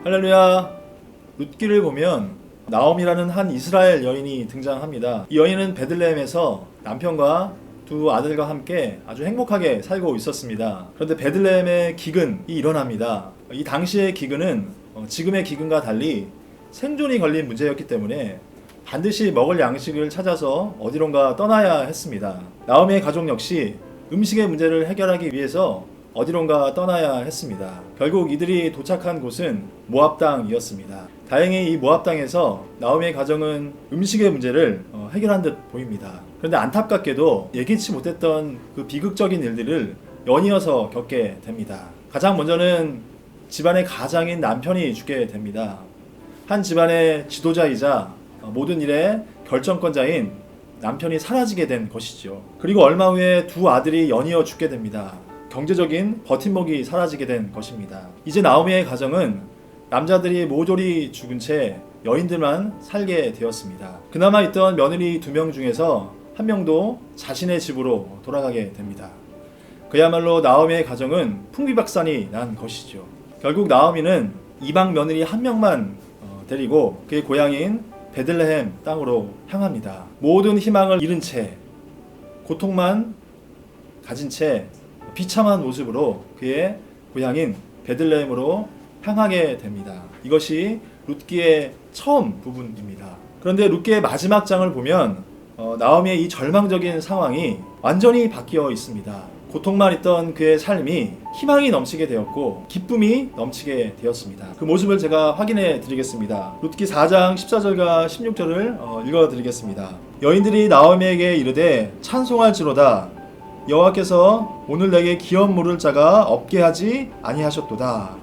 할렐루야. 룻기를 보면 나옴이라는 한 이스라엘 여인이 등장합니다. 이 여인은 베들레헴에서 남편과 두 아들과 함께 아주 행복하게 살고 있었습니다. 그런데 베들레헴의 기근이 일어납니다. 이 당시의 기근은 지금의 기근과 달리 생존이 걸린 문제였기 때문에 반드시 먹을 양식을 찾아서 어디론가 떠나야 했습니다. 나오미의 가족 역시 음식의 문제를 해결하기 위해서 어디론가 떠나야 했습니다. 결국 이들이 도착한 곳은 모압 땅이었습니다. 다행히 이 모압 땅에서 나오미의 가정은 음식의 문제를 해결한 듯 보입니다. 그런데 안타깝게도 예기치 못했던 그 비극적인 일들을 연이어서 겪게 됩니다. 가장 먼저는 집안의 가장인 남편이 죽게 됩니다. 한 집안의 지도자이자 모든 일의 결정권자인 남편이 사라지게 된 것이죠. 그리고 얼마 후에 두 아들이 연이어 죽게 됩니다. 경제적인 버팀목이 사라지게 된 것입니다. 이제 나오미의 가정은 남자들이 모조리 죽은 채 여인들만 살게 되었습니다. 그나마 있던 며느리 2명 중에서 한 명도 자신의 집으로 돌아가게 됩니다. 그야말로 나오미의 가정은 풍비박산이 난 것이죠. 결국 나오미는 이방 며느리 한 명만 데리고 그의 고향인 베들레헴 땅으로 향합니다. 모든 희망을 잃은 채, 고통만 가진 채 비참한 모습으로 그의 고향인 베들레헴으로 향하게 됩니다. 이것이 룻기의 처음 부분입니다. 그런데 룻기의 마지막 장을 보면 나오미의 이 절망적인 상황이 완전히 바뀌어 있습니다. 고통만 있던 그의 삶이 희망이 넘치게 되었고 기쁨이 넘치게 되었습니다. 그 모습을 제가 확인해 드리겠습니다. 룻기 4장 14절과 16절을 읽어 드리겠습니다. 여인들이 나오미에게 이르되 찬송할지로다 여호와께서 오늘 내게 기업 물을 자가 없게 하지 아니하셨도다.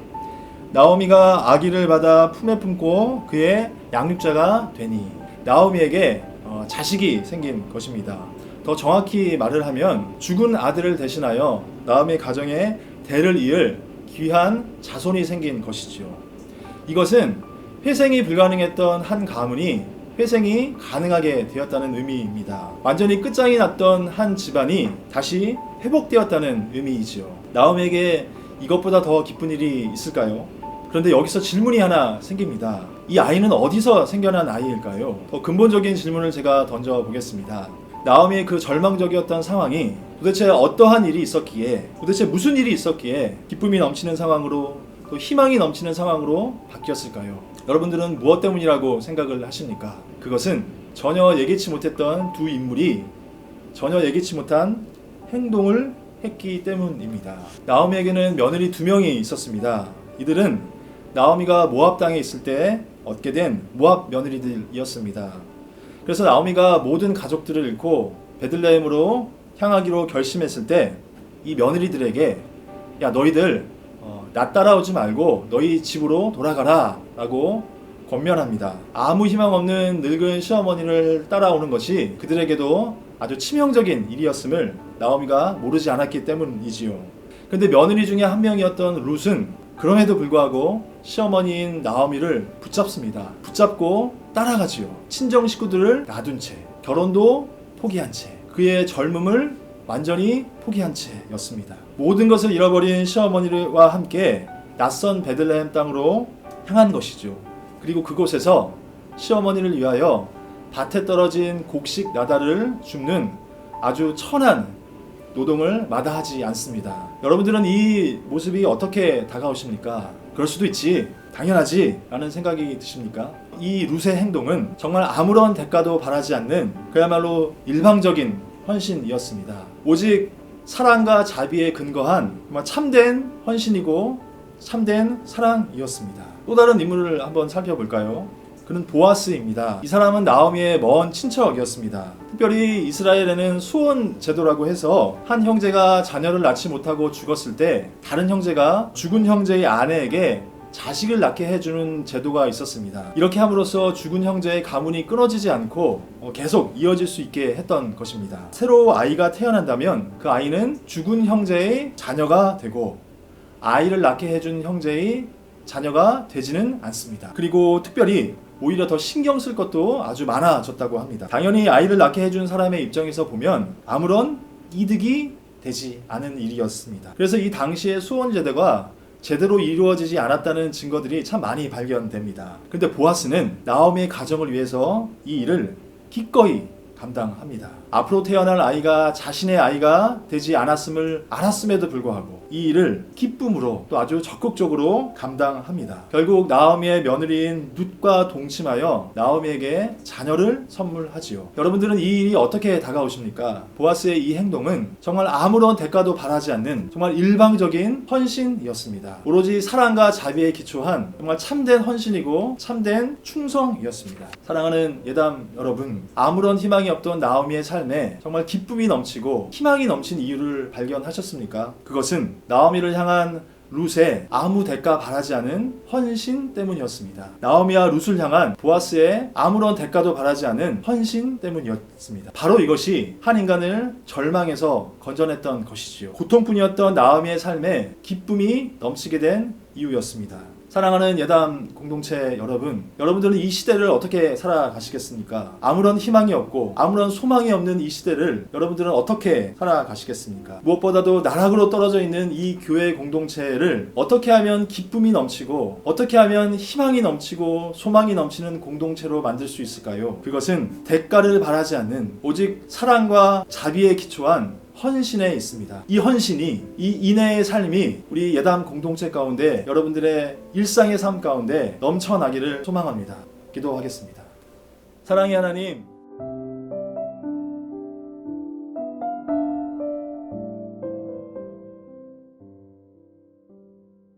나오미가 아기를 받아 품에 품고 그의 양육자가 되니 나오미에게 자식이 생긴 것입니다. 더 정확히 말을 하면 죽은 아들을 대신하여 나오미의 가정에 대를 이을 귀한 자손이 생긴 것이죠. 이것은 회생이 불가능했던 한 가문이 회생이 가능하게 되었다는 의미입니다. 완전히 끝장이 났던 한 집안이 다시 회복되었다는 의미이지요. 나오미에게 이것보다 더 기쁜 일이 있을까요? 그런데 여기서 질문이 하나 생깁니다. 이 아이는 어디서 생겨난 아이일까요? 더 근본적인 질문을 제가 던져보겠습니다. 나오미의 그 절망적이었던 상황이 도대체 어떠한 일이 있었기에, 도대체 무슨 일이 있었기에 기쁨이 넘치는 상황으로, 또 희망이 넘치는 상황으로 바뀌었을까요? 여러분들은 무엇 때문이라고 생각을 하십니까? 그것은 전혀 예기치 못했던 두 인물이 전혀 예기치 못한 행동을 했기 때문입니다. 나오미에게는 며느리 2명이 있었습니다. 이들은 나오미가 모압 땅에 있을 때 얻게 된 모압 며느리들이었습니다. 그래서 나오미가 모든 가족들을 잃고 베들레헴으로 향하기로 결심했을 때 이 며느리들에게 야 너희들 나 따라오지 말고 너희 집으로 돌아가라 라고 권면합니다. 아무 희망 없는 늙은 시어머니를 따라오는 것이 그들에게도 아주 치명적인 일이었음을 나오미가 모르지 않았기 때문이지요. 그런데 며느리 중에 한 명이었던 룻은 그럼에도 불구하고 시어머니인 나오미를 붙잡습니다. 붙잡고 따라가지요. 친정 식구들을 놔둔 채, 결혼도 포기한 채, 그의 젊음을 완전히 포기한 채였습니다. 모든 것을 잃어버린 시어머니와 함께 낯선 베들레헴 땅으로 향한 것이죠. 그리고 그곳에서 시어머니를 위하여 밭에 떨어진 곡식 나달을 줍는 아주 천한 노동을 마다하지 않습니다. 여러분들은 이 모습이 어떻게 다가오십니까? 그럴 수도 있지, 당연하지 라는 생각이 드십니까? 이 룻의 행동은 정말 아무런 대가도 바라지 않는 그야말로 일방적인 헌신이었습니다. 오직 사랑과 자비에 근거한 참된 헌신이고 참된 사랑이었습니다. 또 다른 인물을 한번 살펴볼까요? 그는 보아스입니다. 이 사람은 나오미의 먼 친척이었습니다. 특별히 이스라엘에는 수혼 제도라고 해서 한 형제가 자녀를 낳지 못하고 죽었을 때 다른 형제가 죽은 형제의 아내에게 자식을 낳게 해주는 제도가 있었습니다. 이렇게 함으로써 죽은 형제의 가문이 끊어지지 않고 계속 이어질 수 있게 했던 것입니다. 새로 아이가 태어난다면 그 아이는 죽은 형제의 자녀가 되고 아이를 낳게 해준 형제의 자녀가 되지는 않습니다. 그리고 특별히 오히려 더 신경 쓸 것도 아주 많아졌다고 합니다. 당연히 아이를 낳게 해준 사람의 입장에서 보면 아무런 이득이 되지 않은 일이었습니다. 그래서 이 당시의 수혼제도가 제대로 이루어지지 않았다는 증거들이 참 많이 발견됩니다. 근데 보아스는 나오미의 가정을 위해서 이 일을 기꺼이 감당합니다. 앞으로 태어날 아이가 자신의 아이가 되지 않았음을 알았음에도 불구하고 이 일을 기쁨으로 또 아주 적극적으로 감당합니다. 결국 나오미의 며느리인 룻과 동침하여 나오미에게 자녀를 선물하지요. 여러분들은 이 일이 어떻게 다가오십니까? 보아스의 이 행동은 정말 아무런 대가도 바라지 않는 정말 일방적인 헌신이었습니다. 오로지 사랑과 자비에 기초한 정말 참된 헌신이고 참된 충성이었습니다. 사랑하는 예담 여러분, 아무런 희망이 없던 나오미의 삶에 정말 기쁨이 넘치고 희망이 넘친 이유를 발견하셨습니까? 그것은 나오미를 향한 룻의 아무 대가 바라지 않은 헌신 때문이었습니다. 나오미와 룻을 향한 보아스의 아무런 대가도 바라지 않은 헌신 때문이었습니다. 바로 이것이 한 인간을 절망에서 건져냈던 것이지요. 고통뿐이었던 나오미의 삶에 기쁨이 넘치게 된 이유였습니다. 사랑하는 예담 공동체 여러분, 여러분들은 이 시대를 어떻게 살아가시겠습니까? 아무런 희망이 없고 아무런 소망이 없는 이 시대를 여러분들은 어떻게 살아가시겠습니까? 무엇보다도 나락으로 떨어져 있는 이 교회 공동체를 어떻게 하면 기쁨이 넘치고 어떻게 하면 희망이 넘치고 소망이 넘치는 공동체로 만들 수 있을까요? 그것은 대가를 바라지 않는 오직 사랑과 자비에 기초한 헌신에 있습니다. 이 헌신이, 이 인내의 삶이 우리 예담 공동체 가운데 여러분들의 일상의 삶 가운데 넘쳐나기를 소망합니다. 기도하겠습니다. 사랑의 하나님,